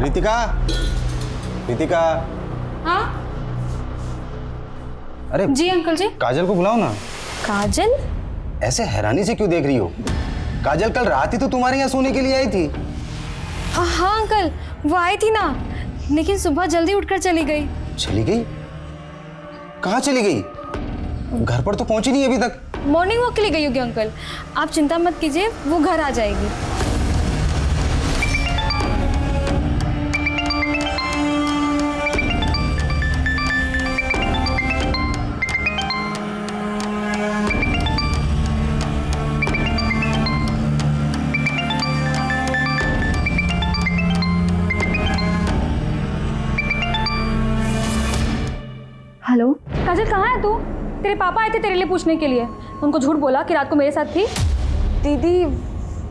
रितिका, रितिका। हाँ अरे जी अंकल जी। काजल को बुलाओ ना। काजल? ऐसे हैरानी से क्यों देख रही हो? काजल कल रात ही तो तुम्हारे यहाँ सोने के लिए आई थी। हाँ अंकल, वो आई थी ना, लेकिन सुबह जल्दी उठकर चली गई। चली गई? कहाँ चली गई? घर पर तो पहुंची नहीं अभी तक। मॉर्निंग वॉक के लिए गई होगी अंकल, आप चिंता मत कीजिए, वो घर आ जाएगी। हेलो काजल, कहाँ है तू? तेरे पापा आए थे तेरे लिए पूछने के लिए। उनको झूठ बोला कि रात को मेरे साथ थी। दीदी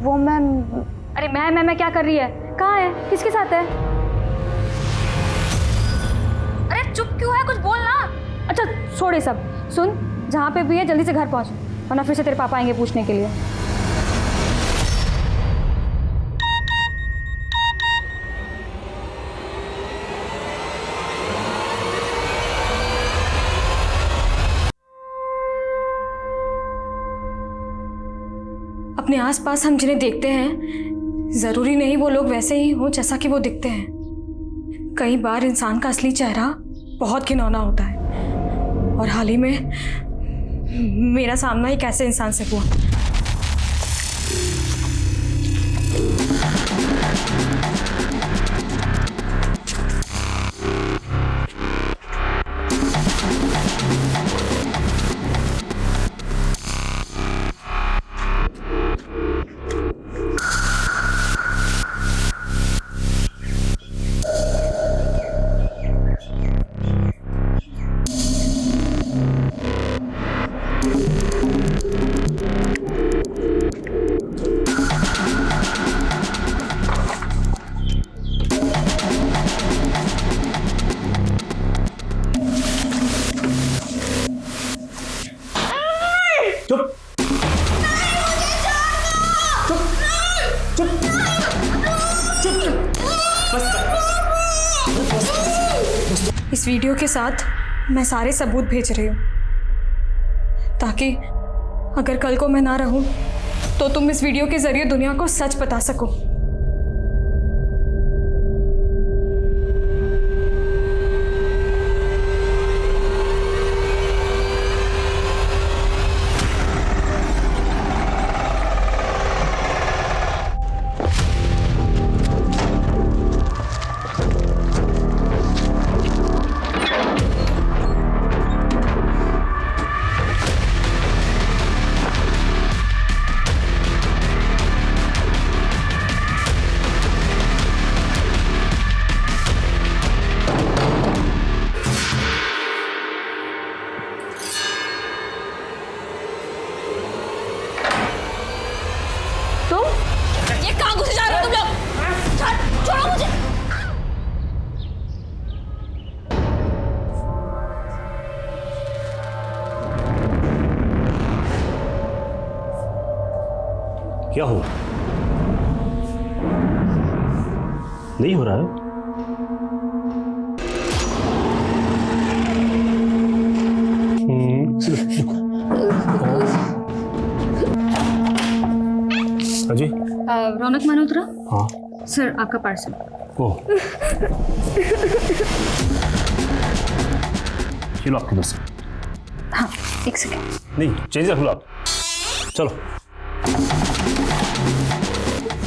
वो अरे मैं क्या कर रही है? कहाँ है? किसके साथ है? अरे चुप क्यों है? कुछ बोल ना। अच्छा छोड़ ये सब, सुन जहाँ पे भी है जल्दी से घर पहुँच, वरना फिर से तेरे पापा आएंगे पूछने के लिए। अपने आसपास हम जिन्हें देखते हैं, जरूरी नहीं वो लोग वैसे ही हो जैसा कि वो दिखते हैं। कई बार इंसान का असली चेहरा बहुत घिनौना होता है, और हाल ही में मेरा सामना ही कैसे इंसान से हुआ। चुप चुप चुप चुप बस। इस वीडियो के साथ मैं सारे सबूत भेज रही हूँ, ताकि अगर कल को मैं ना रहूं तो तुम इस वीडियो के जरिए दुनिया को सच बता सको। ये कहाँ घुसे जा रहे हो तुम लोग? छोड़ो मुझे। क्या हुआ? नहीं हो रहा है? अजी रौनक मल्होत्रा। हाँ सर आपका पार्सल। ओह चलो आपके बस। हाँ एक सेकेंड। नहीं चेंज रख लो आप। चलो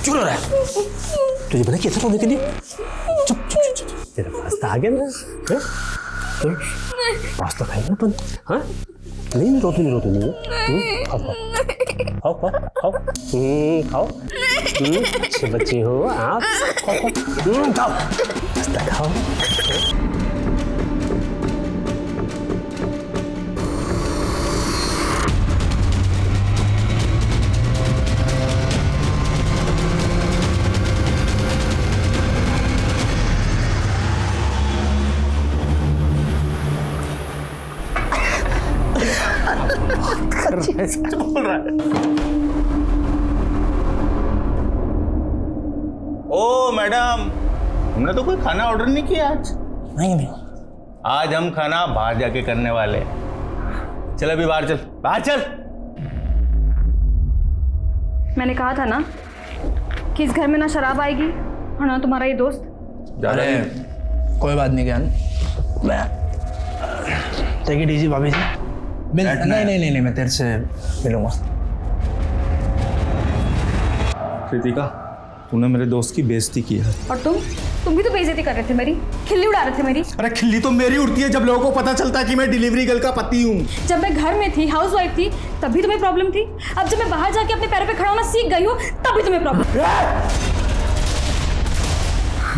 क्यों रो रहा है? तुझे बना किया था रोने के लिए? चुप चुप चुप चुप। तेरा पास्ता आ गया ना? पास्ता खाएगा अपन? हाँ नहीं रोती नहीं रोती नहीं। खाओ खाओ खाओ खाओ खाओ। अच्छे बच्चे हो आप। खाओ खाओ पास्ता खाओ। बोल रहा है। ओ मैडम, हमने तो कोई खाना ऑर्डर नहीं किया आज। नहीं आज हम खाना बाहर जाके करने वाले हैं। चल अभी बाहर चल, बाहर चल। मैंने कहा था ना कि इस घर में ना शराब आएगी और ना तुम्हारा ये दोस्त। अरे कोई बात नहीं ज्ञान, मैं टेक इट इजी भाभी जी। नहीं मैं तेरे से मिलूंगा। कृतिका, तूने मेरे दोस्त की बेइज्जती की है। और तुम भी तो बेइज्जती कर रहे थे मेरी, खिल्ली उड़ा रहे थे मेरी। अरे खिल्ली तो मेरी उड़ती है जब लोगों को पता चलता है कि मैं डिलीवरी गर्ल का पति हूँ। जब मैं घर में थी, हाउस वाइफ थी, तभी तुम्हें प्रॉब्लम थी। अब जब मैं बाहर जाके अपने पैरों पे खड़ा होना सीख गई हूँ, तभी तुम्हें प्रॉब्लम।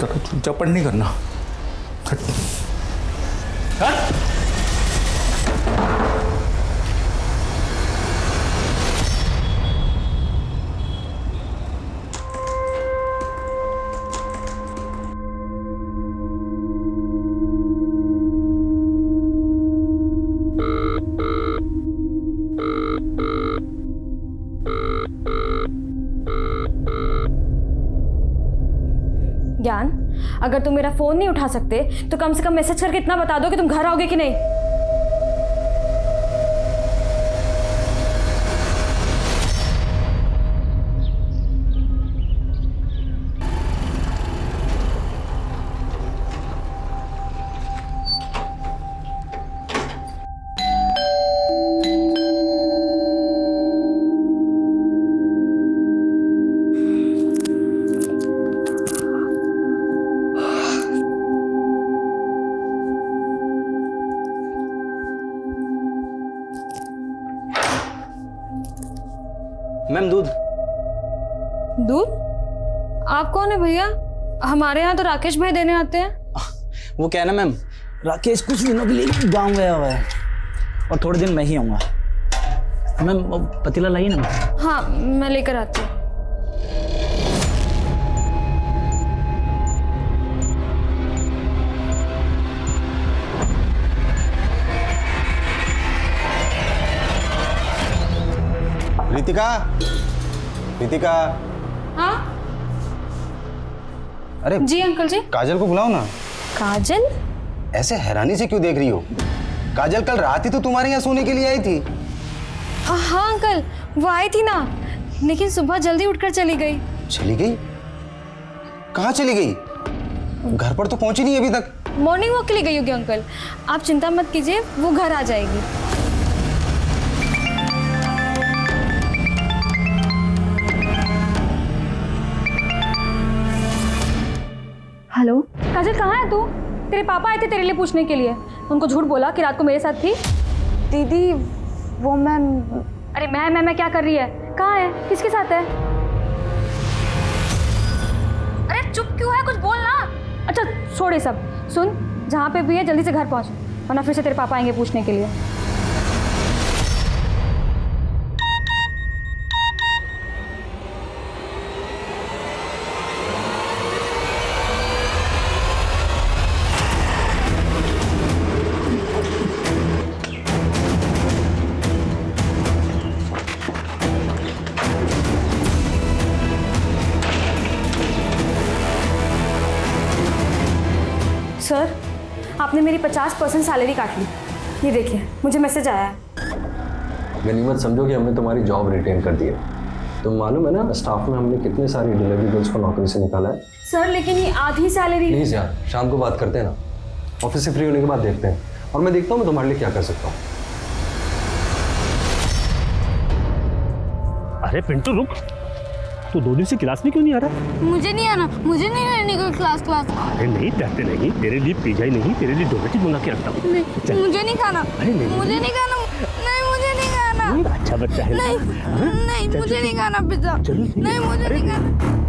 चुपचाप नहीं करना। ज्ञान, अगर तुम मेरा फोन नहीं उठा सकते तो कम से कम मैसेज करके इतना बता दो कि तुम घर आओगे कि नहीं। मैम दूध। दूध? आप कौन है भैया? हमारे यहाँ तो राकेश भाई देने आते हैं। वो क्या है ना मैम, राकेश कुछ दिनों के लिए गाँव गया हुआ है और थोड़े दिन मैं ही आऊँगा। मैम वो पतीला लाइए ना। हाँ, मैं लेकर आती हूँ। रितिका। हाँ अरे जी अंकल जी। काजल को बुलाओ ना। काजल? ऐसे हैरानी से क्यों देख रही हो? काजल कल रात ही तो तुम्हारे यहाँ सोने के लिए आई थी। हाँ अंकल, वो आई थी ना, लेकिन सुबह जल्दी उठकर चली गई। चली गई? कहाँ चली गई? घर पर तो पहुंची नहीं अभी तक। मॉर्निंग वॉक के लिए गई होगी अंकल, आप चिंता मत कीजिए, वो घर आ जाएगी। हेलो काजल, कहाँ है तू? तेरे पापा आए थे तेरे लिए पूछने के लिए। उनको झूठ बोला कि रात को मेरे साथ थी। दीदी वो अरे मैं क्या कर रही है? कहाँ है? किसके साथ है? अरे चुप क्यों है, कुछ बोल ना। अच्छा छोड़ ये सब, सुन जहाँ पे भी है जल्दी से घर पहुँच, वरना फिर से तेरे पापा आएंगे पूछने के लिए। सर, आपने मेरी 50% सैलरी काट ली। ये देखिए, मुझे मैसेज आया है। गनीमत समझो कि हमने तुम्हारी जॉब रिटेन कर दी है। तुम मालूम है ना स्टाफ में हमने कितने सारी डिलीवरी गर्ल्स को नौकरी से निकाला है। सर लेकिन ये आधी सैलरी। प्लीज़ यार, शाम को बात करते हैं ना, ऑफिस से फ्री होने के बाद देखते हैं, और मैं देखता हूँ मैं तुम्हारे लिए क्या कर सकता हूँ। अरे पिंटू रुक, तू 2 दिन से क्लास में क्यों नहीं आ रहा? मुझे नहीं आना, मुझे नहीं रहने को क्लास। अरे नहीं डरते नहीं, तेरे लिए पिज्जा ही नहीं, तेरे लिए डोनेट मंगा के रखता हूँ। मुझे नहीं खाना। अरे नहीं, मुझे नहीं खाना। नहीं मुझे नहीं खाना। अच्छा बच्चा है। नहीं मुझे नहीं खाना पिज्जा। नहीं मुझे नहीं खाना।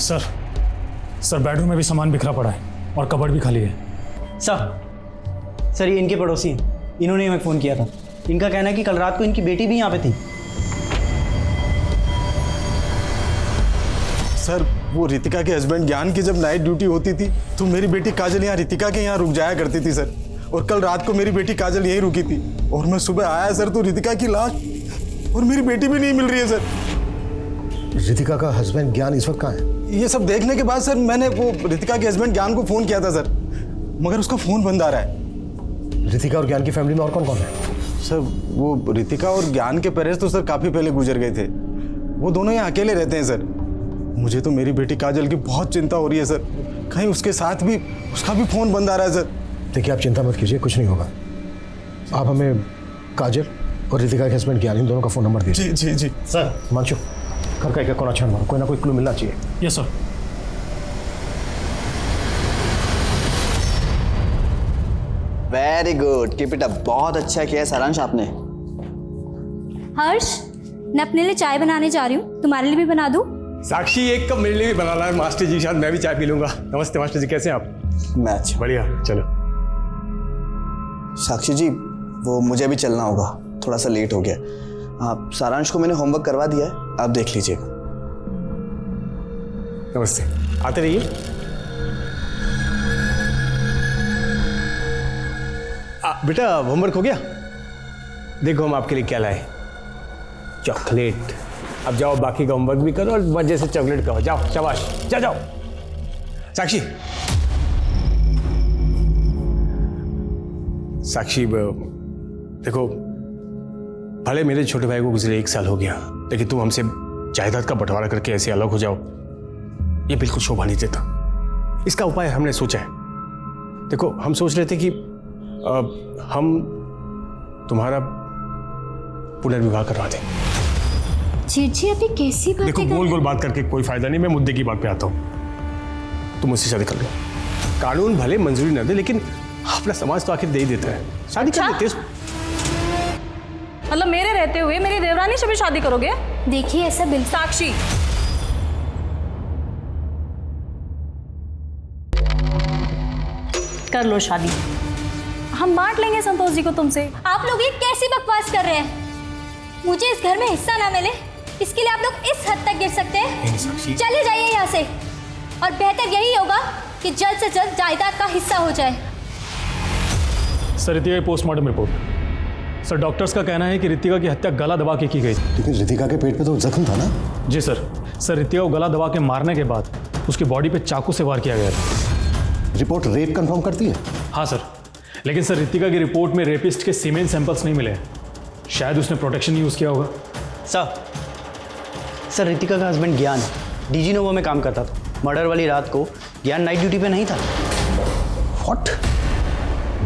सर बेडरूम में भी सामान बिखरा पड़ा है और कबर्ड भी खाली है। सर ये इनके पड़ोसी हैं, इन्होंने हमें फ़ोन किया था। इनका कहना है कि कल रात को इनकी बेटी भी यहाँ पे थी। सर वो रितिका के हस्बैंड ज्ञान की जब नाइट ड्यूटी होती थी तो मेरी बेटी काजल यहाँ रितिका के यहाँ रुक जाया करती थी सर। और कल रात को मेरी बेटी काजल यहीं रुकी थी और मैं सुबह आया सर तो रितिका की लाश और मेरी बेटी भी नहीं मिल रही है सर। रितिका का हस्बैंड ज्ञान इस वक्त कहाँ है? ये सब देखने के बाद सर मैंने वो रितिका के हस्बैंड ज्ञान को फ़ोन किया था सर, मगर उसका फ़ोन बंद आ रहा है। रितिका और ज्ञान की फैमिली में और कौन कौन है? सर वो रितिका और ज्ञान के पेरेंट्स तो सर काफ़ी पहले गुजर गए थे, वो दोनों यहाँ अकेले रहते हैं सर। मुझे तो मेरी बेटी काजल की बहुत चिंता हो रही है सर, कहीं उसके साथ भी उसका भी फ़ोन बंद आ रहा है सर। देखिए आप चिंता मत कीजिए, कुछ नहीं होगा। आप हमें काजल और रितिका के हस्बैंड ज्ञान इन दोनों का फ़ोन नंबर दीजिए। जी जी जी सर। मानचो घर का एक कोना छान मारो, कोई ना कोई क्लू मिलना चाहिए। Yes sir. Very good, keep it up. बहुत अच्छा किया सारांश आपने। हर्ष, मैं अपने लिए चाय बनाने जा रही हूँ, तुम्हारे लिए भी बना दूँ? साक्षी एक कप मेरे लिए भी बनाना है मास्टर जी, शायद मैं भी चाय पी लूंगा। नमस्ते मास्टर जी, कैसे हैं आप? मैं अच्छा। बढ़िया, चलो। साक्षी जी वो मुझे भी चलना होगा, थोड़ा सा लेट हो गया। आप सारांश को मैंने होमवर्क करवा दिया है, आप देख लीजिएगा। नमस्ते, आते रहिए। बेटा होमवर्क हो गया? देखो हम आपके लिए क्या लाए, चॉकलेट। अब जाओ बाकी का होमवर्क भी करो और मजे से चॉकलेट खाओ। जाओ, शाबाश, जाओ। साक्षी देखो, भले मेरे छोटे भाई को गुजरे 1 साल हो गया, लेकिन तुम हमसे जायदाद का बंटवारा करके ऐसे अलग हो जाओ, ये बिल्कुल शोभा नहीं देता। इसका उपाय हमने सोचा है। देखो हम सोच रहे थे कि हम तुम्हारा पुनर्विवाह करवा दें। जी अभी कैसी बात? देखो गोल गोल बात करके कोई फायदा नहीं, मैं मुद्दे की बात पे आता हूँ। तुम मुझसे शादी कर लो, कानून भले मंजूरी न दे लेकिन अपना समाज तो आखिर दे ही देता है। शादी कर लेते। मतलब मेरे रहते हुए मेरी देवरानी से भी शादी करोगे? देखिए ऐसा बिल्कुल। साक्षी, कर लो शादी, हम बांट लेंगे संतोष जी को तुमसे। आप लोग ये कैसी बकवास कर रहे हैं? मुझे इस घर में हिस्सा ना मिले इसके लिए आप लोग इस हद तक गिर सकते हैं? चले जाइए यहाँ से, और बेहतर यही होगा कि जल्द से जल्द जायदाद का हिस्सा हो जाए। सर रितिका की पोस्टमार्टम रिपोर्ट। सर डॉक्टर्स का कहना है कि रितिका की हत्या गला दबा के की गई थी। लेकिन रितिका के पेट पे तो जख्म था ना? जी सर रितिका को गला दबा के मारने के बाद उसकी बॉडी पे चाकू से वार किया गया था। रिपोर्ट रेप कंफर्म करती है? हाँ सर, लेकिन सर रितिका की रिपोर्ट में रेपिस्ट के सीमेन सैंपल्स नहीं मिले। शायद उसने प्रोटेक्शन यूज़ किया होगा। सर रितिका का हस्बैंड ज्ञान डीजी नोवा में काम करता था। मर्डर वाली रात को ज्ञान नाइट ड्यूटी पे नहीं था। व्हाट?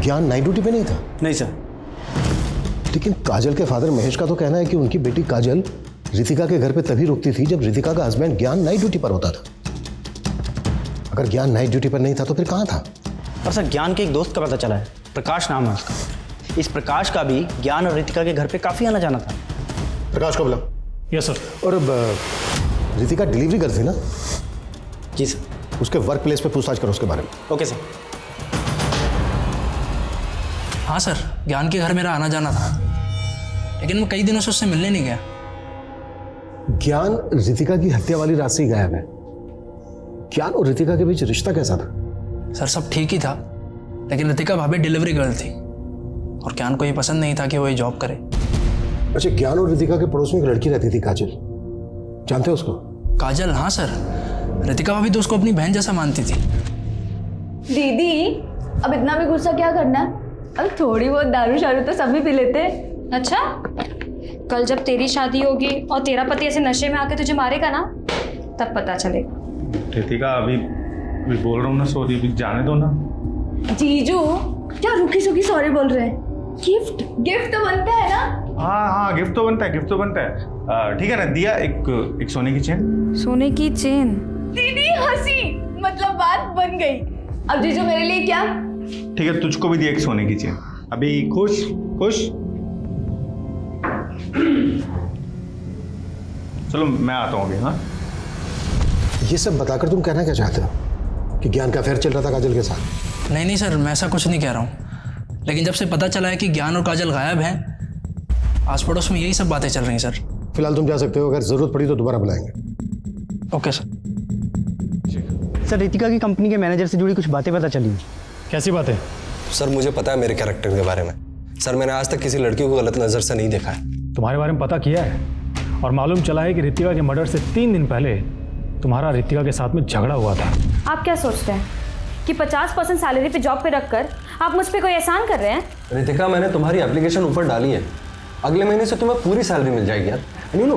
ज्ञान नाइट ड्यूटी पे नहीं था? नहीं सर। लेकिन काजल के फादर महेश का तो कहना है कि उनकी बेटी काजल रितिका के घर पे तभी रुकती थी जब रितिका का हस्बैंड ज्ञान नाइट ड्यूटी पर होता था। अगर ज्ञान नाइट ड्यूटी पर नहीं था तो फिर कहाँ था? और सर ज्ञान के एक दोस्त का पता चला है, प्रकाश नाम है उसका। इस प्रकाश का भी ज्ञान और रितिका के घर पे काफ़ी आना जाना था। प्रकाश को बुलाओ। Yes sir. और रितिका डिलीवरी करती ना? जी सर। उसके वर्क प्लेस पे पूछताछ करो उसके बारे में। Okay sir. हाँ सर, ज्ञान के घर मेरा आना जाना था, लेकिन मैं कई दिनों से उससे मिलने नहीं गया। ज्ञान रितिका की हत्या वाली रात से ही गायब है। ज्ञान और रितिका के बीच रिश्ता कैसा था? सर सब ठीक ही था, लेकिन रितिका भाभी डिलीवरी गर्ल थी और ज्ञान को ये पसंद नहीं था कि वो ये जॉब करे। अच्छा, ज्ञान और रितिका के पड़ोस में एक लड़की रहती थी काजल, जानते हो उसको? काजल? हाँ सर, रितिका भाभी तो उसको अपनी बहन जैसा मानती थी। दीदी अब इतना भी गुस्सा क्या करना है? अब थोड़ी बहुत दारू शारू तो सभी पी लेते हैं। अच्छा, कल जब तेरी शादी होगी और तेरा पति ऐसे नशे में आके तुझे मारेगा ना, तब पता चलेगा। रितिका अभी बोल रहा हूँ ना, सॉरी, अभी जाने दो ना। जीजू क्या रुकी सुखी सॉरी बोल रहे हैं? गिफ्ट तो बनता है ना? हाँ गिफ्ट तो बनता है। ठीक है ना, दिया एक सोने की चेन। सोने की चेन? दीदी हंसी, मतलब बात बन गई। अब जीजू मेरे लिए क्या? ठीक है, तुझको भी दिया एक सोने की चेन। अभी खुश? चलो मैं आता हूँ अभी। हाँ ये सब बताकर तुम कहना क्या चाहते हो कि ज्ञान का अफेयर चल रहा था काजल के साथ? नहीं सर, मैं ऐसा कुछ नहीं कह रहा हूँ, लेकिन जब से पता चला है कि ज्ञान और काजल गायब हैं, आस पड़ोस में यही सब बातें चल रही हैं सर। फिलहाल तुम जा सकते हो, अगर जरूरत पड़ी तो दोबारा बुलाएंगे। Okay sir. सर रितिका की कंपनी के मैनेजर से जुड़ी कुछ बातें पता चली। कैसी बातें? सर मुझे पता है मेरे कैरेक्टर के बारे में। सर मैंने आज तक किसी लड़की को गलत नज़र से नहीं देखा है। तुम्हारे बारे में पता किया है और मालूम चला है कि रितिका के मर्डर से 3 दिन पहले तुम्हारा रितिका के साथ में झगड़ा हुआ था। आप क्या सोचते हैं कि 50% सैलरी पे जॉब पे रखकर आप मुझ पे कोई एहसान कर रहे हैं? रितिका, मैंने तुम्हारी एप्लीकेशन ऊपर डाली है, अगले महीने से तुम्हें पूरी सैलरी मिल जाएगी यार। यू नो,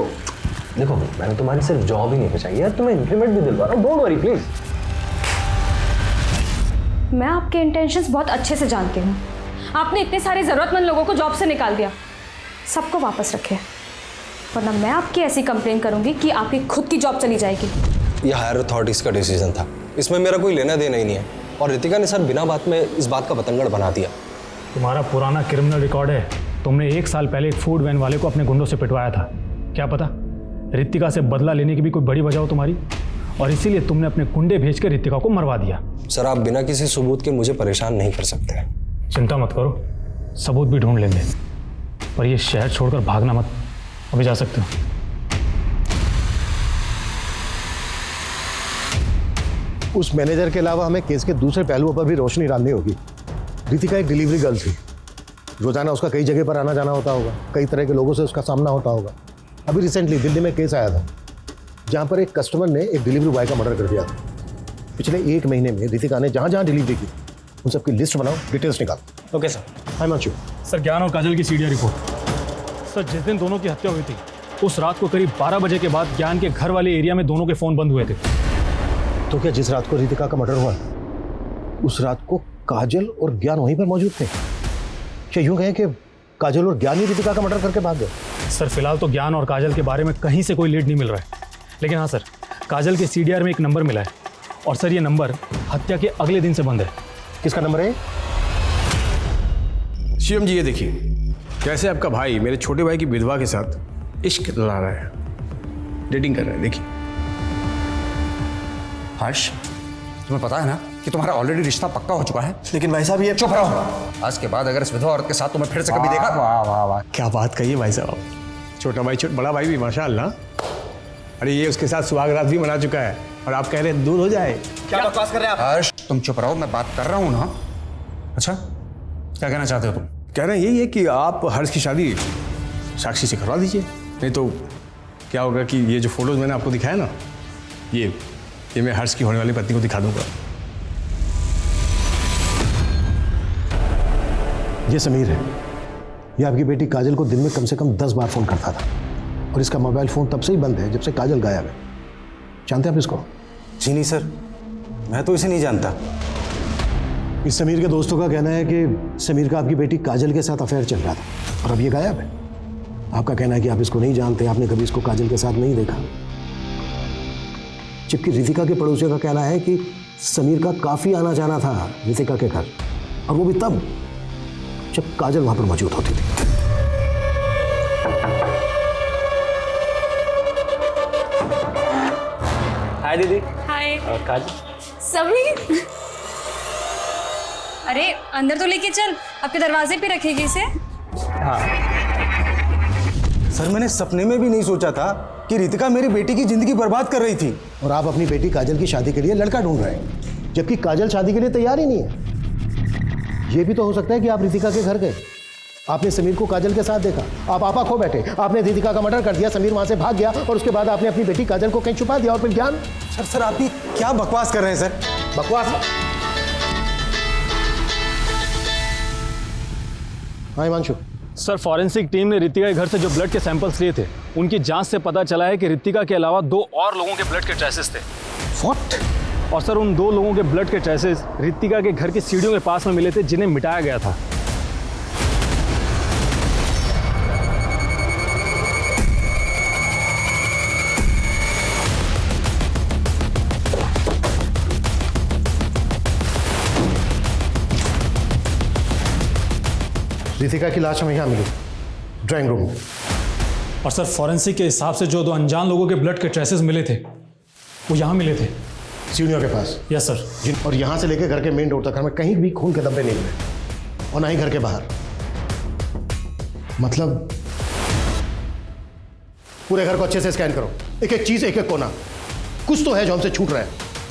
देखो मैंने तुम्हारी सिर्फ जॉब ही नहीं बचाई यार, तुम्हें इंक्रीमेंट भी दिलवा रहा हूँ, डोंट वरी प्लीज। मैं आपके इंटेंशंस बहुत अच्छे से जानती हूँ। आपने इतने सारे ज़रूरतमंद लोगों को जॉब से निकाल दिया, सबको वापस रखे, वरना मैं आपकी ऐसी कंप्लेन करूंगी कि आपकी खुद की जॉब चली जाएगी। यह हायर अथॉरिटीज़ का डिसीजन था, इसमें मेरा कोई लेना देना ही नहीं है। और रितिका ने सर बिना बात में इस बात का बतंगड़ बना दिया। तुम्हारा पुराना क्रिमिनल रिकॉर्ड है। तुमने 1 साल पहले एक फूड वैन वाले को अपने गुंडों से पिटवाया था। क्या पता रितिका से बदला लेने की भी कोई बड़ी वजह हो तुम्हारी, और इसीलिए तुमने अपने गुंडे भेजकर रितिका को मरवा दिया। सर आप बिना किसी सबूत के मुझे परेशान नहीं कर सकते। चिंता मत करो, सबूत भी ढूंढ लेंगे, पर ये शहर छोड़कर भागना मत। अभी जा सकते हो। उस मैनेजर के अलावा हमें केस के दूसरे पहलुओं पर भी रोशनी डालनी होगी। रितिका एक डिलीवरी गर्ल थी, रोजाना उसका कई जगह पर आना जाना होता होगा, कई तरह के लोगों से उसका सामना होता होगा। अभी रिसेंटली दिल्ली में केस आया था जहां पर एक कस्टमर ने एक डिलीवरी बॉय का मर्डर कर दिया था। पिछले 1 महीने में रितिका ने जहां जहां डिलीवरी की उन सबकी लिस्ट बनाओ, डिटेल्स निकालो। Okay sir. Hi Manshu. Sir Gyan और काजल की सीडिया रिपोर्ट। सर जिस दिन दोनों की हत्या हुई थी उस रात को करीब 12 बजे के बाद ज्ञान के घर वाले एरिया में दोनों के फ़ोन बंद हुए थे। तो क्या जिस रात को रितिका का मर्डर हुआ उस रात को काजल और ज्ञान वहीं पर मौजूद थे? क्या यूं कहें कि काजल और ज्ञान ही रितिका का मर्डर करके भाग गए? सर फिलहाल तो ज्ञान और काजल के बारे में कहीं से कोई लीड नहीं मिल रहा है, लेकिन हाँ सर, काजल के सीडीआर में एक नंबर मिला है, और सर ये नंबर हत्या के अगले दिन से बंद है। किसका नंबर है? शिवम जी ये देखिए कैसे आपका भाई मेरे छोटे भाई की विधवा के साथ इश्क लड़ा रहा है, डेटिंग कर रहा है। देखिए हर्ष, तुम्हें पता है ना कि तुम्हारा ऑलरेडी रिश्ता पक्का हो चुका है। लेकिन भाई साहब ये चुप रहो। आज के बाद अगर इस विधवा औरत के साथ तुम्हें फिर से कभी देखा। वाह वाह वाह, क्या बात कही है भाई साहब। छोटा भाई बड़ा भाई भी माशाअल्लाह। अरे ये उसके साथ सुहाग रात भी मना चुका है और आप कह रहे हैं दूर हो जाए। क्या बकवास कर रहे हैं आप? हर्ष तुम चुप रहो, मैं बात कर रहा हूँ ना। अच्छा क्या कहना चाहते हो तुम? कह रहे हैं यही है कि आप हर्ष की शादी साक्षी से करवा दीजिए, नहीं तो क्या होगा कि ये जो फोटोज मैंने आपको दिखाया ना, ये मैं हर्ष की होने वाली पत्नी को दिखा दूंगा। ये समीर है, ये आपकी बेटी काजल को दिन में कम से कम 10 बार फ़ोन करता था, और इसका मोबाइल फ़ोन तब से ही बंद है जब से काजल गायब है। जानते हैं आप इसको? जी नहीं सर, मैं तो इसे नहीं जानता। इस समीर के दोस्तों का कहना है कि समीर का आपकी बेटी काजल के साथ अफेयर चल रहा था और अब ये गायब है। आपका कहना है कि आप इसको नहीं जानते, आपने कभी इसको काजल के साथ नहीं देखा, जबकि रितिका के पड़ोसियों का कहना है कि समीर का काफ़ी आना जाना था रितिका के घर, और वो भी तब जब काजल वहाँ पर मौजूद होती थी। हाय दीदी। हाय। काजल। समीर, अरे अंदर तो लेके चल, आपके दरवाजे पे रखेगी इसे। हाँ सर मैंने सपने में भी नहीं सोचा था कि रितिका मेरी बेटी की जिंदगी बर्बाद कर रही थी। और आप अपनी बेटी काजल की शादी के लिए लड़का ढूंढ रहे हैं, जबकि काजल शादी के लिए तैयार ही नहीं है। ये भी तो हो सकता है कि आप रितिका के घर गए, आपने समीर को काजल के साथ देखा, आप आपा खो बैठे, आपने रितिका का मर्डर कर दिया, समीर वहां से भाग गया, और उसके बाद आपने अपनी बेटी काजल को कहीं छुपा दिया, और फिर ज्ञान। सर आप ये क्या बकवास कर रहे हैं सर? बकवास? हाँ हिमांशु। सर फॉरेंसिक टीम ने रितिका के घर से जो ब्लड के सैंपल्स लिए थे, उनकी जांच से पता चला है कि रितिका के अलावा 2 और लोगों के ब्लड के ट्रेसेस थे। व्हाट? और सर उन 2 लोगों के ब्लड के ट्रेसेस रितिका के घर की सीढ़ियों के पास में मिले थे, जिन्हें मिटाया गया था। रितिका की लाश हमें यहाँ मिली, ड्राइंग रूम में। और सर फॉरेंसिक के हिसाब से जो 2 अनजान लोगों के ब्लड के ट्रेसेस मिले थे, वो यहाँ मिले थे। सीढ़ियों के पास? Yes sir. और यहाँ से लेकर घर के मेन डोर तक हमें कहीं भी खून के धब्बे नहीं मिले, और ना ही घर के बाहर। मतलब पूरे घर को अच्छे से स्कैन करो, एक एक चीज, एक एक कोना। कुछ तो है जो हमसे छूट रहा है,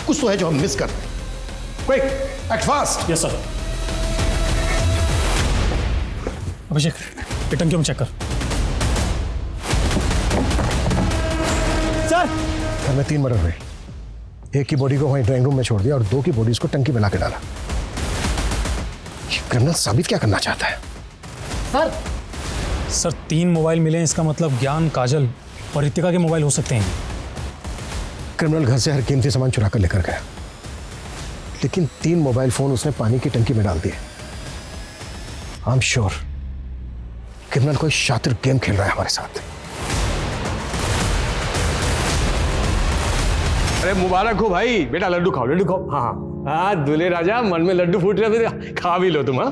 कुछ तो है जो हम मिस कर रहे हैं। Quick, act fast. Yes sir. Abhishek, ये टंकी में चेक कर। सर, घर में 3 मर्डर हुए। एक की बॉडी को वहीं ड्राइंग रूम में छोड़ दिया और 2 की बॉडीज को टंकी में ला के डाला। ये क्रिमिनल साबित क्या करना चाहता है? सर 3 मोबाइल मिले हैं, इसका मतलब ज्ञान, काजल और रितिका के मोबाइल हो सकते हैं। क्रिमिनल घर से हर कीमती सामान चुरा कर लेकर गया, लेकिन 3 मोबाइल फोन उसने पानी की टंकी में डाल दिए। आई एम श्योर क्रिमिनल कोई शातिर गेम खेल रहा है हमारे साथ। अरे मुबारक हो भाई, बेटा लड्डू खाओ, लड्डू खाओ। हाँ हाँ हाँ, दूल्हे राजा, मन में लड्डू फूट रहे थे, खा भी लो तुम। हाँ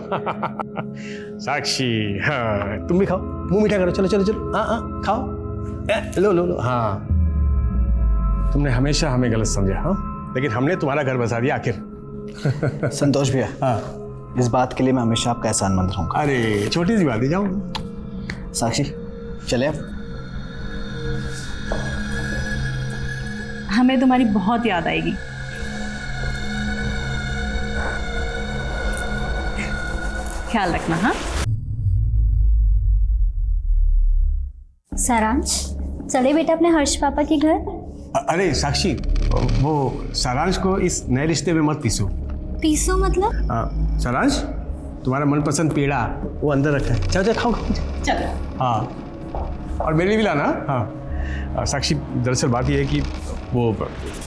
साक्षी, हाँ तुम भी खाओ, मुंह मीठा करो। चलो चलो चलो, हाँ हाँ खाओ, लो लो लो। हाँ तुमने हमेशा हमें गलत समझा, हाँ, लेकिन हमने तुम्हारा घर बसा दिया आखिर। संतोष भैया, हाँ इस बात के लिए मैं हमेशा आपका एहसानमंद रहूंगा। अरे छोटी सी बात है, जाओ। साक्षी चले अब। हमें तुम्हारी बहुत याद आएगी। ख्याल रखना। हाँ सारांश, चले बेटा अपने हर्ष पापा के घर। अरे साक्षी, वो सारांश को इस नए रिश्ते में मत पीसो। पीसो मतलब? सारांश, तुम्हारा मनपसंद पेड़ा वो अंदर रखा है, चलो चलो खाओ खाओ। चलो। हाँ, और मेरे लिए भी लाना। हाँ साक्षी, दरअसल बात यह है कि वो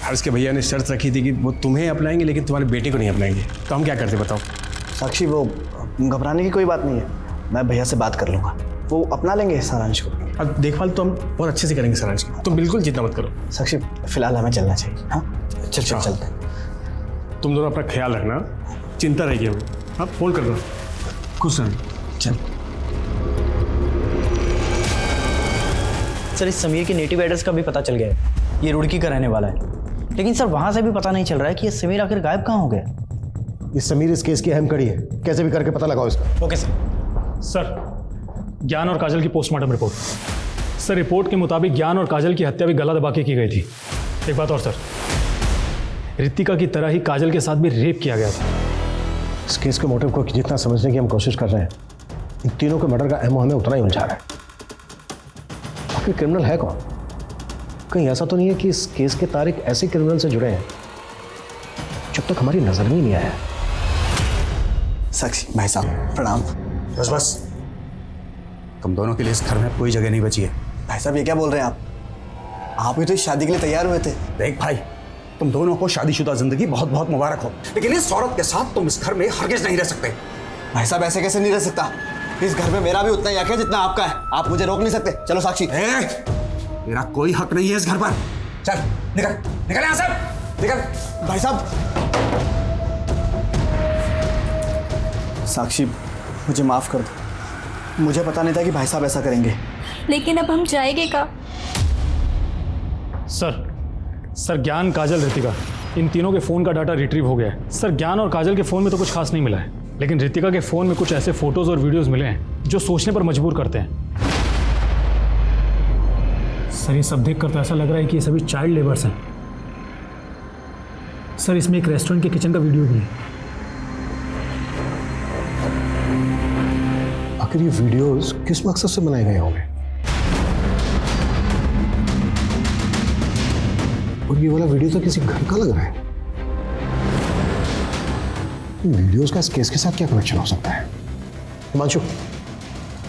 हर्ष के भैया ने शर्त रखी थी कि वो तुम्हें अपनाएंगे लेकिन तुम्हारे बेटे को नहीं अपनाएंगे, तो हम क्या करते बताओ? साक्षी, वो घबराने की कोई बात नहीं है, मैं भैया से बात कर लूँगा, वो अपना लेंगे सारांश को। अब देखभाल तो हम बहुत अच्छे से करेंगे सारांश की, तुम बिल्कुल चिंता मत करो। साक्षी, फिलहाल हमें चलना चाहिए। हाँ चल चलते हैं। तुम दोनों अपना ख्याल रखना, चिंता रहेगी हमें। हाँ फोन कर दो, खुश रहना। चल। सर इस समीर के नेटिव एड्रेस का भी पता चल गया है, ये रुड़की का रहने वाला है, लेकिन सर वहाँ से भी पता नहीं चल रहा है कि ये समीर आखिर गायब कहाँ हो गया। ये समीर इस केस की अहम कड़ी है, कैसे भी करके पता लगाओ इसका। Okay sir. सर ज्ञान और काजल की पोस्टमार्टम रिपोर्ट। सर रिपोर्ट के मुताबिक ज्ञान और काजल की हत्या भी गला दबा के की गई थी। एक बात और सर, रितिका की तरह ही काजल के साथ भी रेप किया गया था। इस केस के मोटिव को जितना समझने की हम कोशिश कर रहे हैं, इन तीनों के मर्डर का अहम हमें उतना ही उलझा रहा है। आखिर क्रिमिनल है कौन? कहीं ऐसा तो नहीं है कि इस केस के तार एक ऐसे क्रिमिनल से जुड़े हैं जब तक हमारी नजर में ही नहीं आया। साक्षी भाई साहब प्रणाम। बस बस, तुम दोनों के लिए इस घर में कोई जगह नहीं बची है। भाई साहब ये क्या बोल रहे हैं आप भी तो इस शादी के लिए तैयार हुए थे। देख भाई, तुम दोनों को शादीशुदा जिंदगी बहुत बहुत मुबारक हो, लेकिन इस औरत के साथ तुम इस घर में हरगिज नहीं रह सकते। भाई साहब ऐसे कैसे नहीं रह सकता, इस घर में मेरा भी उतना ही हक है जितना आपका है, आप मुझे रोक नहीं सकते। चलो साक्षी। मेरा कोई हक नहीं है इस घर पर। चल निकल निकल यहाँ से, निकल। भाई साहब। साक्षी मुझे माफ कर दो, मुझे पता नहीं था कि भाई साहब ऐसा करेंगे। लेकिन अब हम जाएंगे कहाँ? सर ज्ञान, काजल, रितिका, इन तीनों के फ़ोन का डाटा रिट्रीव हो गया है। सर ज्ञान और काजल के फ़ोन में तो कुछ खास नहीं मिला है, लेकिन रितिका के फ़ोन में कुछ ऐसे फोटोज़ और वीडियोज़ मिले हैं जो सोचने पर मजबूर करते हैं। सर ये सब देखकर तो ऐसा लग रहा है कि ये सभी चाइल्ड लेबर्स हैं। सर इसमें एक रेस्टोरेंट के किचन का वीडियो भी है। आखिर ये वीडियोस किस मकसद से बनाए गए होंगे? और ये वाला वीडियो तो किसी घर का लग रहा है। वीडियोस का इस केस के साथ क्या कनेक्शन हो सकता है? हिमांशु,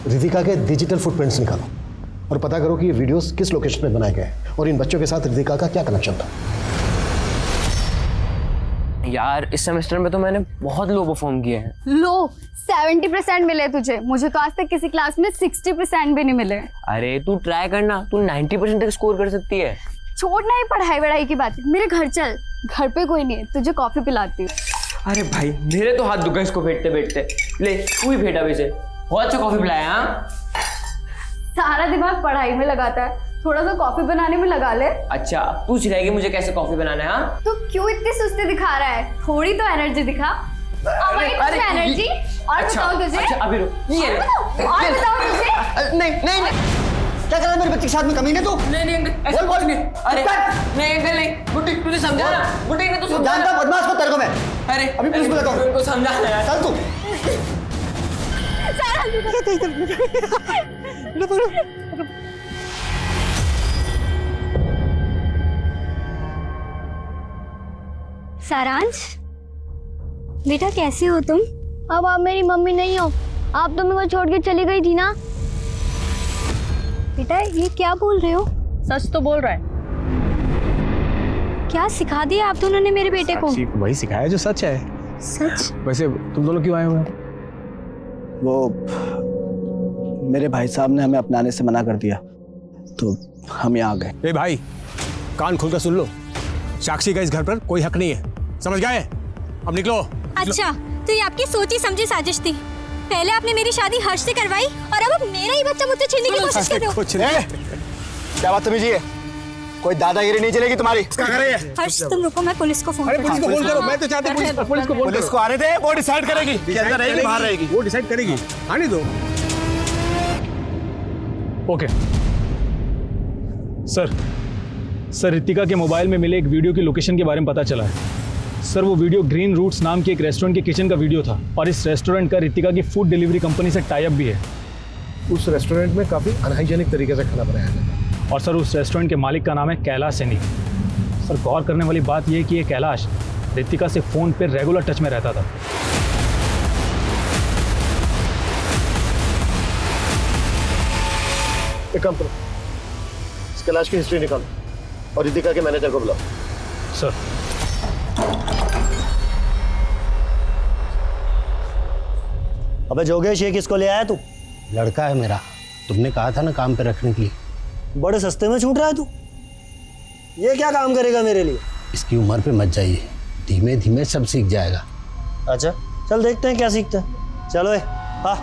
रितिका के डिजिटल फुटप्रिंट्स निकालो और पता करो कि ये वीडियोस किस लोकेशन में बनाए गए हैं और इन बच्चों के साथ रितिका का क्या कनेक्शन था। यार इस सेमेस्टर में तो मैंने बहुत लो परफॉर्म किए हैं। लो 70% मिले तुझे, मुझे तो आज तक किसी क्लास में 60% भी नहीं मिले। अरे तू ट्राई करना, तू 90% तक स्कोर कर सकती है। छोड़ना ही पढ़ाई वढ़ाई की बात, मेरे घर चल, घर पे कोई नहीं है, तुझे कॉफी पिलाती हूँ। अरे भाई मेरे तो हाथ दुखा इसको फेंटते फेंटते, ले तू ही फेंटा वैसे, बहुत अच्छा कॉफी पिलाया। हाँ सारा दिमाग पढ़ाई में लगाता है, थोड़ा सा कॉफी बनाने में लगा ले। अच्छा पूछ रहेगी मुझे कैसे कॉफी बनाना है? हाँ तो क्यों इतनी सुस्ती दिखा रहा है? थोड़ी तो एनर्जी दिखा। एनर्जी और बताओ तुझे। अच्छा अभी रुक, ये और बताओ तुझे। नहीं नहीं नहीं क्या कर रहा है मेरे बच्चे के साथ में? कमीने तू। नहीं अंकल, ऐसा कुछ नहीं। अरे नहीं अंकल नहीं, बुड्ढी तुझे समझा ना, बुड्ढी ने तो समझा। जानता बदमाश को तेरे को मैं। अरे अभी पुलिस बुलाता हूँ। उनको समझाना है। चल तू। सारांश बेटा कैसे हो तुम? अब आप मेरी मम्मी नहीं हो, आप तो मेरे को छोड़ के चली गई थी ना। बेटा ये क्या बोल रहे हो? सच तो बोल रहा है। क्या सिखा दिया आप दोनों ने मेरे बेटे को? वही सिखाया जो सच है। सच? वैसे तुम दोनों क्यों आए हुए हो? वो मेरे भाई साहब ने हमें अपनाने से मना कर दिया तो हम यहाँ आ गए। ए भाई, कान खोलकर सुन लो, साक्षी का इस घर पर कोई हक नहीं है, समझ गए? अब निकलो। अच्छा तो ये आपकी सोची समझी साजिश थी। पहले आपने मेरी शादी हर्ष से करवाई और अब मेरा ही बच्चा मुझसे छीनने की कोशिश कर रहे हो। कुछ नहीं। क्या बात समझी है? कोई दादागिरी नहीं चलेगी तुम्हारी। क्या कर रही है? हर्ष तुम रुको, मैं पुलिस को फोन अरे पुलिस को फोन करो, मैं तो चाहती हूँ पुलिस को फोन करो। पुलिस को आने दे, वो डिसाइड करेगी कि अंदर रहेगी बाहर रहेगी। वो डिसाइड करेगी, आने दो। ओके सर, रितिका के मोबाइल में मिले एक वीडियो की लोकेशन के बारे में पता चला है। सर वो वीडियो ग्रीन रूट्स नाम के एक रेस्टोरेंट के किचन का वीडियो था और इस रेस्टोरेंट का रितिका की फूड डिलीवरी कंपनी से टाई अप भी है। उस रेस्टोरेंट में काफ़ी अनहाइजेनिक तरीके से खाना बनाया है। और सर उस रेस्टोरेंट के मालिक का नाम है कैलाश सैनी। सर गौर करने वाली बात यह है कि ये कैलाश रितिका से फ़ोन पर रेगुलर टच में रहता था। एक काम करो, इस कैलाश की हिस्ट्री निकालो और रितिका के मैनेजर को बुलाओ। सर अबे जोगेश, ये किसको ले आया तू? लड़का है मेरा, तुमने कहा था ना काम पे रखने के लिए। बड़े सस्ते में छूट रहा है तू। ये क्या काम करेगा मेरे लिए? इसकी उम्र पे मत जाइए, धीमे धीमे सब सीख जाएगा। अच्छा चल देखते हैं क्या सीखते हैं। चलो हाँ।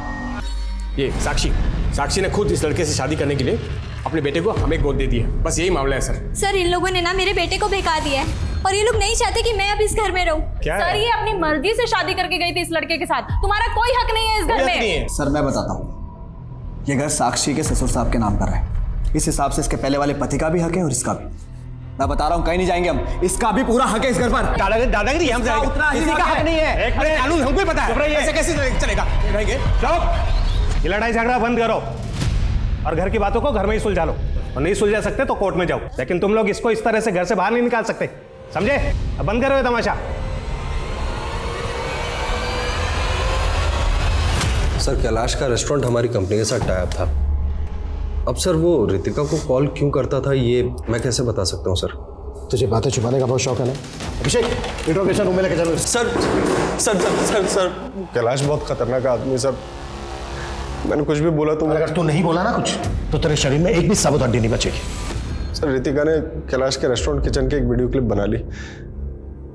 ये साक्षी ने खुद इस लड़के से शादी करने के लिए अपने बेटे को हमें गोद दे दी है, बस यही मामला है सर। सर इन लोगों ने ना मेरे बेटे को बहका दिया है और ये लोग नहीं चाहते कि मैं अब इस घर में रहूं। सर ये अपनी मर्जी से शादी करके गई थी इस लड़के के साथ, तुम्हारा कोई हक नहीं है इस घर में। सर मैं बताता हूँ, ये घर साक्षी के ससुर साहब के नाम पर है। इस हिसाब से इसके पहले वाले पति का भी हक है और इसका भी। मैं बता रहा हूँ कहीं नहीं जाएंगे हम, इसका भी पूरा हक है इस घर पर। दादागिरी हम जाएंगे, उतना ही का हक नहीं है। अरे कानून हमको ही पता है, ऐसे कैसे चलेगा? रहेंगे चुप, ये लड़ाई झगड़ा बंद करो और घर की बातों को घर में ही सुलझा लो। और नहीं सुलझा सकते तो कोर्ट में जाओ, लेकिन तुम लोग इसको इस तरह से घर से बाहर नहीं निकाल सकते, समझे? अब बंद करो ये तमाशा। सर कैलाश का रेस्टोरेंट हमारी कंपनी के साथ टाई अप था। अब सर वो रितिका को कॉल क्यों करता था ये मैं कैसे बता सकता हूँ सर? तुझे बातें छुपाने का बहुत शौक है ना? अभिषेक, इंट्रोगेशन रूम में लेके चलो। Sir sir sir sir sir Kailash बहुत खतरनाक आदमी है सर, मैंने कुछ भी बोला तो अगर तू नहीं बोला ना कुछ तो तेरे शरीर में एक भी साबुत हड्डी नहीं बचेगी। सर रितिका ने कैलाश के रेस्टोरेंट किचन की एक वीडियो क्लिप बना ली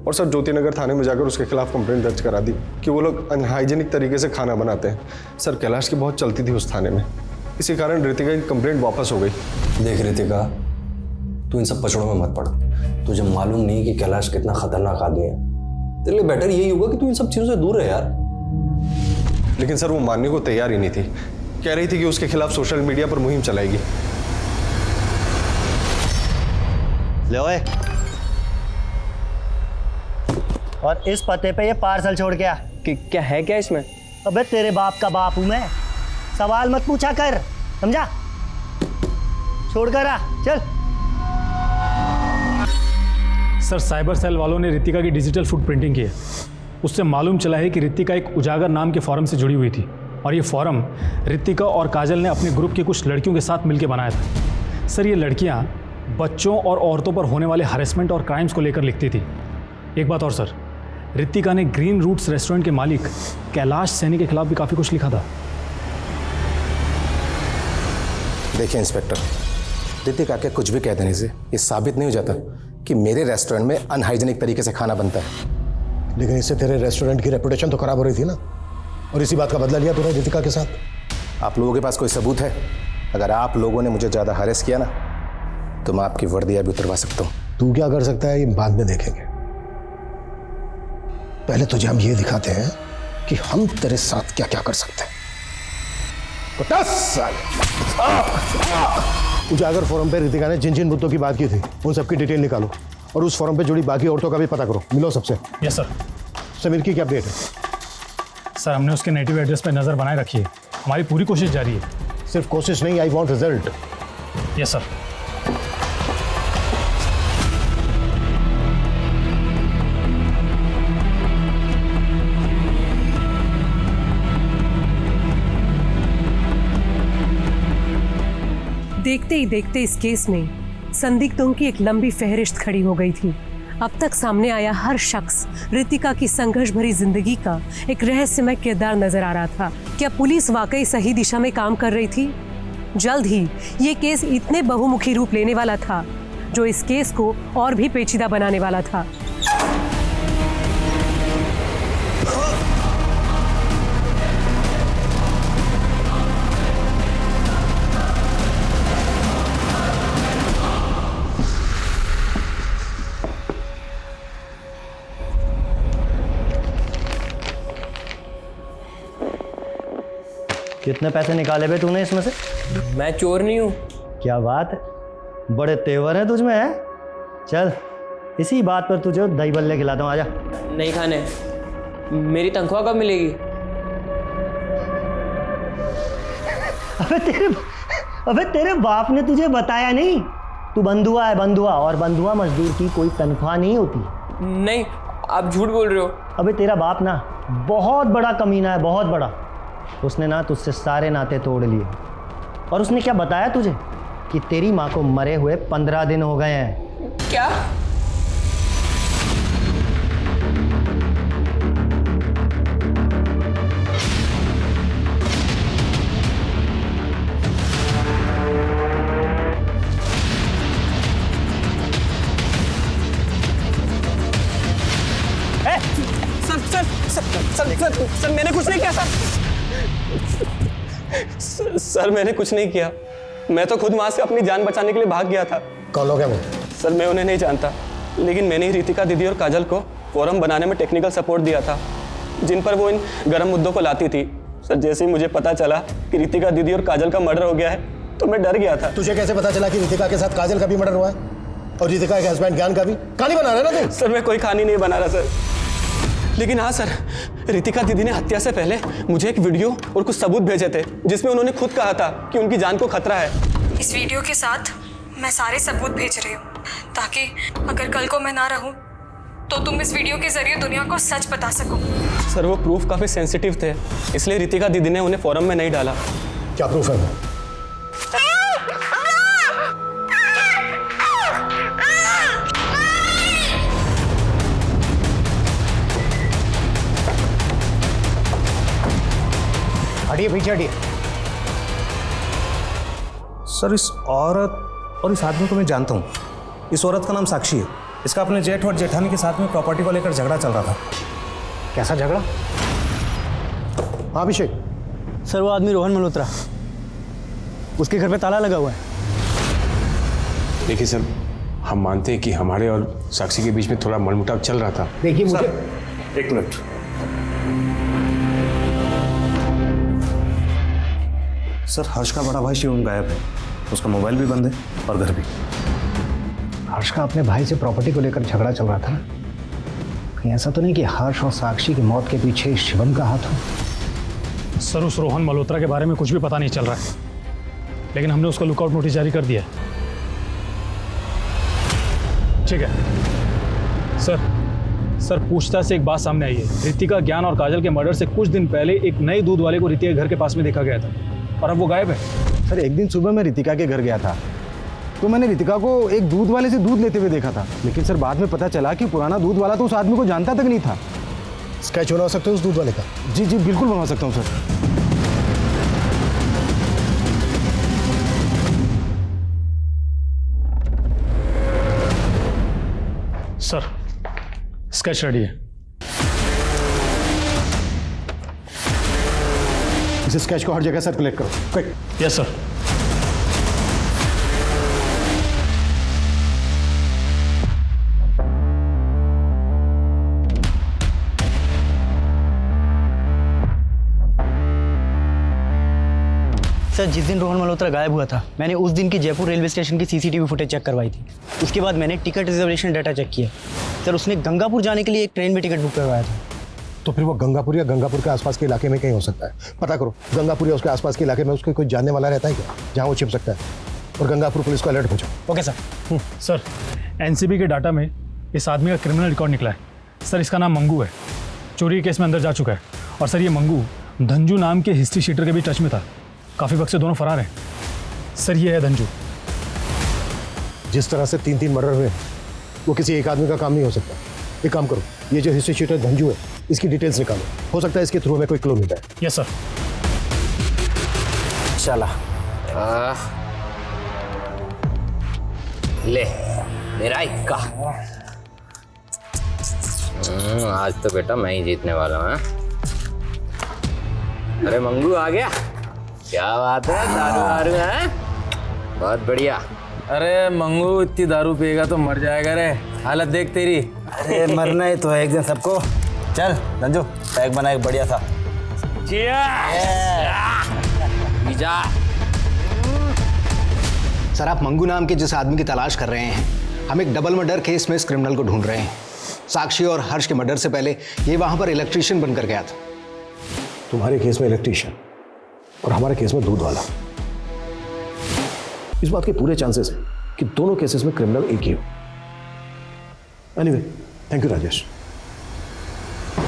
और सर ज्योति नगर थाने में जाकर उसके खिलाफ कंप्लेंट दर्ज करा दी कि वो लोग अनहाइजीनिक तरीके से खाना बनाते हैं। सर कैलाश की बहुत चलती थी उस थाने में, इसी कारण रितिका की कंप्लेंट वापस हो गई। देख रितिका, तू इन सब पचड़ों में मत पड़। तुझे मालूम नहीं कि कैलाश कितना खतरनाक आदमी है। तेरे लिए बेटर यही होगा कि तू इन सब चीजों से दूर रहे यार। लेकिन सर वो मानने को तैयार ही नहीं थी, कह रही थी कि उसके खिलाफ सोशल मीडिया पर मुहिम चलाएगी। ले ओए, और इस पते पे ये पार्सल छोड़ के आ। क्या है क्या इसमें? अबे तेरे बाप का बाप हूं मैं, सवाल मत पूछा कर, समझा? छोड़ कर आ, चल। सर साइबर सेल वालों ने रितिका की डिजिटल फुटप्रिंटिंग की है। उससे मालूम चला है कि रितिका एक उजागर नाम के फॉरम से जुड़ी हुई थी और ये फॉरम रितिका और काजल ने अपने ग्रुप की कुछ लड़कियों के साथ मिलकर बनाया था। सर ये लड़कियां बच्चों और औरतों पर होने वाले हरेसमेंट और क्राइम्स को लेकर लिखती थी। एक बात और सर, रितिका ने ग्रीन रूट्स रेस्टोरेंट के मालिक कैलाश सैनी के खिलाफ भी काफ़ी कुछ लिखा था। देखिए इंस्पेक्टर, रितिका के कुछ भी कह देने से ये साबित नहीं हो जाता कि मेरे रेस्टोरेंट में अनहाइजीनिक तरीके से खाना बनता है। लेकिन इससे तेरे रेस्टोरेंट की रेपुटेशन तो खराब हो रही थी ना, और इसी बात का बदला लिया तूने रितिका के साथ। आप लोगों के पास कोई सबूत है? अगर आप लोगों ने मुझे ज़्यादा हरेस किया ना तो मैं आपकी वर्दियां भी उतरवा सकता हूँ। तू क्या कर सकता है ये बाद में देखेंगे। पहले तुझे हम ये दिखाते हैं कि हम तेरे साथ क्या क्या कर सकते हैं। उजागर फोरम पे रितिका ने जिन जिन मुद्दों की बात की थी उन सबकी डिटेल निकालो और उस फोरम पे जुड़ी बाकी औरतों का भी पता करो। मिलो सबसे। Yes sir. समीर की क्या अपडेट है? सर हमने उसके नेटिव एड्रेस पे नज़र बनाए रखी है, हमारी पूरी कोशिश जारी है। सिर्फ कोशिश नहीं, I want result. Yes sir. देखते ही देखते इस केस में संदिग्धों की एक लंबी फहरिस्त खड़ी हो गई थी। अब तक सामने आया हर शख्स रितिका की संघर्ष भरी जिंदगी का एक रहस्यमय किरदार नजर आ रहा था। क्या पुलिस वाकई सही दिशा में काम कर रही थी? जल्द ही ये केस इतने बहुमुखी रूप लेने वाला था जो इस केस को और भी पेचीदा बनाने वाला था। कितने पैसे निकाले बे तूने इसमें से? मैं चोर नहीं हूँ। क्या बात है, बड़े तेवर हैं तुझमें है। चल इसी बात पर तुझे दही बल्ले खिलाता हूँ, आजा। नहीं खाने। मेरी तनख्वाह कब मिलेगी? अबे तेरे बाप ने तुझे बताया नहीं? तू बंधुआ है, बंधुआ, और बंधुआ मजदूर की कोई तनख्वाह नहीं होती। नहीं, आप झूठ बोल रहे हो। अबे तेरा बाप ना बहुत बड़ा कमीना है, बहुत बड़ा। उसने ना तुझसे सारे नाते तोड़ लिए और उसने क्या बताया तुझे कि तेरी माँ को मरे हुए 15 दिन हो गए हैं। क्या? सर मैंने कुछ नहीं किया सर मैंने कुछ नहीं किया। मैं तो खुद वहां से अपनी जान बचाने के लिए भाग गया था। कौन लोग हैं वो? सर मैं उन्हें नहीं जानता, लेकिन मैंने ही रितिका दीदी और काजल को फोरम बनाने में टेक्निकल सपोर्ट दिया था, जिन पर वो इन गर्म मुद्दों को लाती थी। सर जैसे ही मुझे पता चला कि रितिका दीदी और काजल का मर्डर हो गया है तो मैं डर गया था। तुझे कैसे पता चला कि रितिका के साथ काजल का भी मर्डर हुआ है और रितिका के हस्बैंड ज्ञान का भी? कहानी बना रहा है ना तू? सर मैं कोई कहानी नहीं बना रहा सर, लेकिन हाँ सर, रितिका दीदी ने हत्या से पहले मुझे एक वीडियो और कुछ सबूत भेजे थे जिसमें उन्होंने खुद कहा था कि उनकी जान को खतरा है। इस वीडियो के साथ मैं सारे सबूत भेज रही हूँ ताकि अगर कल को मैं ना रहूँ तो तुम इस वीडियो के जरिए दुनिया को सच बता सको। सर वो प्रूफ काफी सेंसिटिव थे, इसलिए रितिका दीदी ने उन्हें फोरम में नहीं डाला। क्या प्रूफ है? हटिए पीछे हटिए। सर इस औरत और इस आदमी को मैं जानता हूँ। इस औरत का नाम साक्षी है। इसका अपने जेठ और जेठानी के साथ में प्रॉपर्टी को लेकर झगड़ा चल रहा था। कैसा झगड़ा? हाँ अभिषेक। सर वो आदमी रोहन मल्होत्रा, उसके घर पे ताला लगा हुआ है। देखिए सर, हम मानते हैं कि हमारे और साक्षी के बीच में थोड़ा मनमुटाव चल रहा था। देखिए मुझे एक मिनट। सर हर्ष का बड़ा भाई शिवम गायब है, उसका मोबाइल भी बंद है और घर भी। हर्ष का अपने भाई से प्रॉपर्टी को लेकर झगड़ा चल रहा था। कहीं ऐसा तो नहीं कि हर्ष और साक्षी की मौत के पीछे शिवम का हाथ हो? सर उस रोहन मल्होत्रा के बारे में कुछ भी पता नहीं चल रहा है, लेकिन हमने उसका लुकआउट नोटिस जारी कर दिया है। ठीक है सर, पूछताछ से एक बात सामने आई है। रितिका, ज्ञान और काजल के मर्डर से कुछ दिन पहले एक नए दूध वाले को रितिका के घर के पास में देखा गया था और अब वो गायब है। सर एक दिन सुबह मैं रितिका के घर गया था तो मैंने रितिका को एक दूध वाले से दूध लेते हुए देखा था, लेकिन सर बाद में पता चला कि पुराना दूध वाला तो उस आदमी को जानता तक नहीं था। स्केच बना सकते हो उस दूध वाले का? जी जी बिल्कुल बनवा सकता हूँ सर। सर स्केच रेडी है। इस स्केच को हर जगह सर्कुलेट करो, क्विक। Yes sir. सर जिस दिन रोहन मल्होत्रा गायब हुआ था मैंने उस दिन की जयपुर रेलवे स्टेशन की सीसीटीवी फुटेज चेक करवाई थी। उसके बाद मैंने टिकट रिजर्वेशन डाटा चेक किया। सर उसने गंगापुर जाने के लिए एक ट्रेन में टिकट बुक करवाया था। तो फिर वो गंगापुर या गंगापुर के आसपास के इलाके में कहीं हो सकता है। पता करो गंगापुर या उसके आसपास के इलाके में उसके कोई जानने वाला रहता है क्या, जहाँ वो छिप सकता है। और गंगापुर पुलिस को अलर्ट पहुँचाओ। Okay sir. सर एनसीबी के डाटा में इस आदमी का क्रिमिनल रिकॉर्ड निकला है। सर इसका नाम मंगू है, चोरी के केस में अंदर जा चुका है। और सर ये मंगू धंजू नाम के हिस्ट्री शीटर के भी टच में था। काफ़ी वक्त से दोनों फरार हैं। सर ये है धंजू। जिस तरह से 3 मर्डर हुए वो किसी एक आदमी का काम नहीं हो सकता। एक काम करो, ये जो हिस्ट्री शीटर धंजू है इसकी डिटेल्स निकालो, हो सकता है इसके थ्रू में कोई क्लू मिल जाए। Yes sir. चला ले मेरा इक्का। आज तो बेटा मैं ही जीतने वाला हूँ। अरे मंगू आ गया, क्या बात है, दारू दारू है, बहुत बढ़िया। अरे मंगू इतनी दारू पिएगा तो मर जाएगा रे, हालत देख तेरी। अरे मरना ही तो है एक दिन सबको। चल धंजू पैक बना एक बढ़िया सा। सर आप मंगू नाम के जिस आदमी की तलाश कर रहे हैं, हम एक डबल मर्डर केस में इस क्रिमिनल को ढूंढ रहे हैं। साक्षी और हर्ष के मर्डर से पहले ये वहां पर इलेक्ट्रीशियन बनकर गया था। तुम्हारे केस में इलेक्ट्रीशियन और हमारे केस में दूध वाला। इस बात के पूरे चांसेस हैं कि दोनों केसेस में क्रिमिनल एक ही हो। Anyway thank you Rajesh.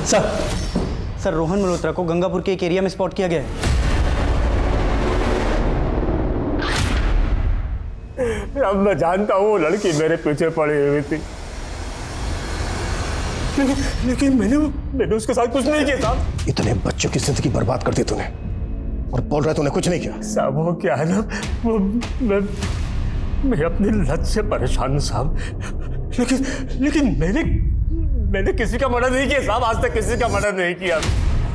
Sir Rohan Malhotra को गंगापुर के एक एरिया में स्पॉट किया गया है। अब मैं जानता हूँ वो लड़की मेरे पीछे पड़ी हुई थी, लेकिन मैंने उसके साथ कुछ नहीं किया साहब। इतने बच्चों की जिंदगी बर्बाद कर दी तूने और बोल रहा है तूने कुछ नहीं किया। साहब वो क्या है ना, वो मैं अपनी लत से परेशान हूँ साहब, लेकिन मैंने किसी का मर्डर नहीं किया साहब, आज तक किसी का मर्डर नहीं किया।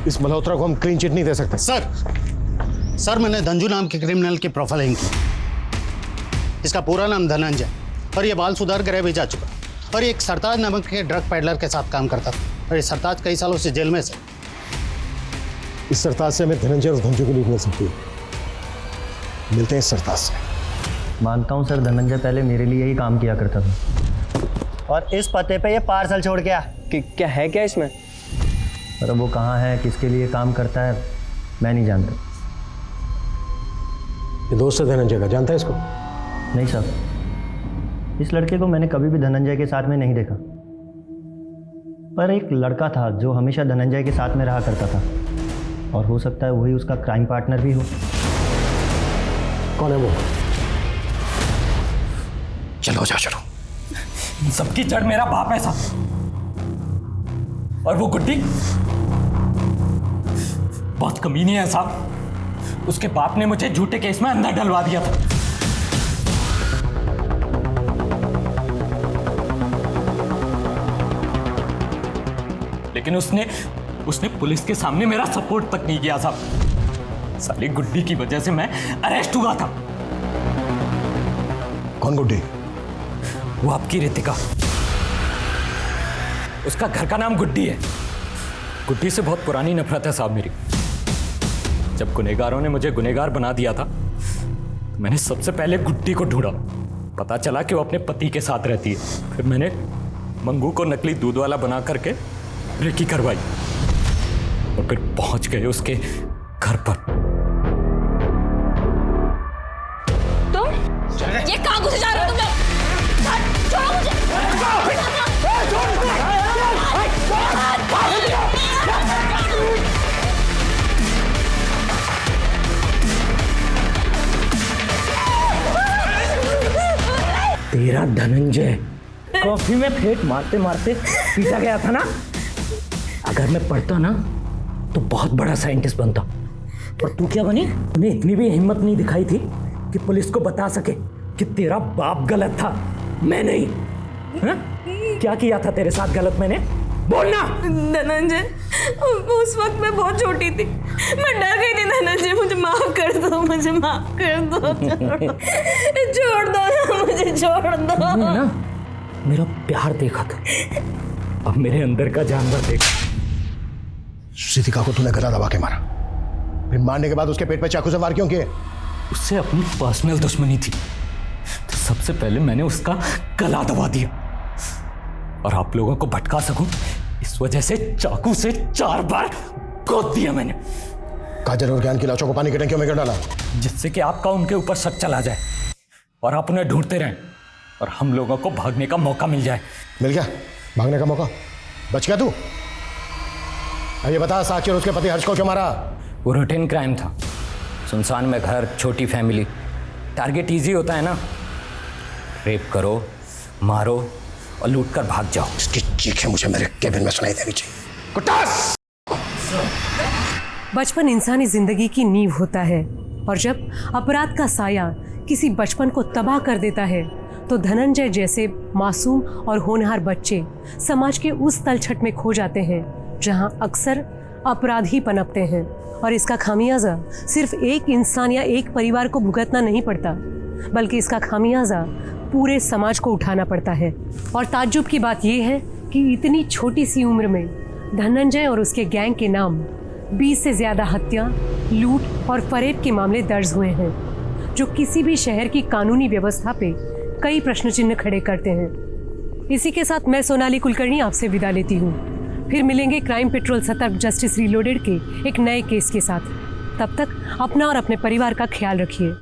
इस मल्होत्रा को हम क्लीन चिट नहीं दे सकते। सर मैंने धंजू नाम के क्रिमिनल की प्रोफाइलिंग की। इसका पूरा नाम धनंजय और ये बाल सुधार गृह भी जा चुका और ये एक सरताज नामक के ड्रग पैडलर के साथ काम करता था और ये सरताज कई सालों से जेल में से। इस सरताज से हमें धनंजय और धंजू को लीड मिल सकती है। मिलते हैं इस सरताज से। मानता हूँ सर धनंजय पहले मेरे लिए ही काम किया करता था और इस पते पे ये पार्सल छोड़ गया। क्या है क्या इसमें? अरे वो कहाँ है, किसके लिए काम करता है, मैं नहीं जानता। ये दोस्त है धनंजय का, जानता है इसको? नहीं साहब, इस लड़के को मैंने कभी भी धनंजय के साथ में नहीं देखा, पर एक लड़का था जो हमेशा धनंजय के साथ में रहा करता था और हो सकता है वही उसका क्राइम पार्टनर भी हो। कौन है वो? चलो जा चलो। सबकी जड़ मेरा बाप है साहब, और वो गुड्डी बहुत कमीनी है साहब। उसके बाप ने मुझे झूठे केस में अंदर डलवा दिया था। लेकिन उसने पुलिस के सामने मेरा सपोर्ट तक नहीं किया साहब। साली गुड्डी की वजह से मैं अरेस्ट हुआ था। कौन गुड्डी? वो आपकी रितिका। उसका घर का नाम गुड्डी है। गुड्डी से बहुत पुरानी नफरत है साहब मेरी। जब गुनहगारों ने मुझे गुनहगार बना दिया था तो मैंने सबसे पहले गुड्डी को ढूंढा। पता चला कि वो अपने पति के साथ रहती है। फिर मैंने मंगू को नकली दूध वाला बना करके रेकी करवाई और फिर पहुंच गए उसके घर पर। तुम ये कहां घुसे जा रहे हो तुम लोग? छोड़ो मुझे। तेरा धनंजय कॉफी में फेंक मारते मारते पीटा गया था ना। अगर मैं पढ़ता ना तो बहुत बड़ा साइंटिस्ट बनता। और तू क्या बनी? तूने इतनी भी हिम्मत नहीं दिखाई थी कि पुलिस को बता सके कि तेरा बाप गलत था, मैं नहीं। हा? क्या किया था तेरे साथ गलत मैंने? बोलना। धनंजय उस वक्त मैं बहुत छोटी थी, मैं डर गई थी। धनंजय मुझे माफ कर दो, मुझे माफ कर दो। छोड़ दो ना मुझे, छोड़ दो ना। मेरा प्यार देखा था, अब मेरे अंदर का जानवर देखा। रितिका को तूने गला दबा के मारा, फिर मारने के बाद उसके पेट पे चाकू से वार क्यों किए? उससे अपनी पर्सनल दुश्मनी थी, तो सबसे पहले मैंने उसका गला दबा दिया। और आप लोगों को भटका सकूं इस वजह से चाकू से 4 बार गोद दिया मैंने। काजल और ज्ञान की लाशों को पानी की टंकियों में क्यों डाला? जिससे कि आपका उनके ऊपर शक चला जाए और आप उन्हें ढूंढते रहें और हम लोगों को भागने का मौका मिल जाए। मिल गया भागने का मौका? बच गया तू? ये बता, साक्षी और उसके पति हर्ष को क्यों मारा? वो रूटीन क्राइम था। सुनसान में घर, छोटी फैमिली, टारगेट इजी होता है ना। रेप करो, मारो और लूट कर भाग जाओ। इसकी चीखें मुझे मेरे केबिन में सुनाई देनी चाहिए। कुत्तास! बचपन इंसानी जिंदगी की नींव होता है और जब अपराध का साया किसी बचपन को तबाह कर देता है तो धनंजय जैसे मासूम और होनहार बच्चे समाज के उस तलछट में खो जाते हैं जहां अक्सर अपराध ही पनपते हैं। और इसका खामियाजा सिर्फ एक इंसान या एक परिवार को भुगतना नहीं पड़ता, बल्कि इसका खामियाजा पूरे समाज को उठाना पड़ता है। और ताज्जुब की बात यह है कि इतनी छोटी सी उम्र में धनंजय और उसके गैंग के नाम 20 से ज़्यादा हत्या, लूट और फरेब के मामले दर्ज हुए हैं, जो किसी भी शहर की कानूनी व्यवस्था पे कई प्रश्न चिन्ह खड़े करते हैं। इसी के साथ मैं सोनाली कुलकर्णी आपसे विदा लेती हूँ। फिर मिलेंगे क्राइम पेट्रोल सतर्क जस्टिस रीलोडेड के एक नए केस के साथ। तब तक अपना और अपने परिवार का ख्याल रखिए।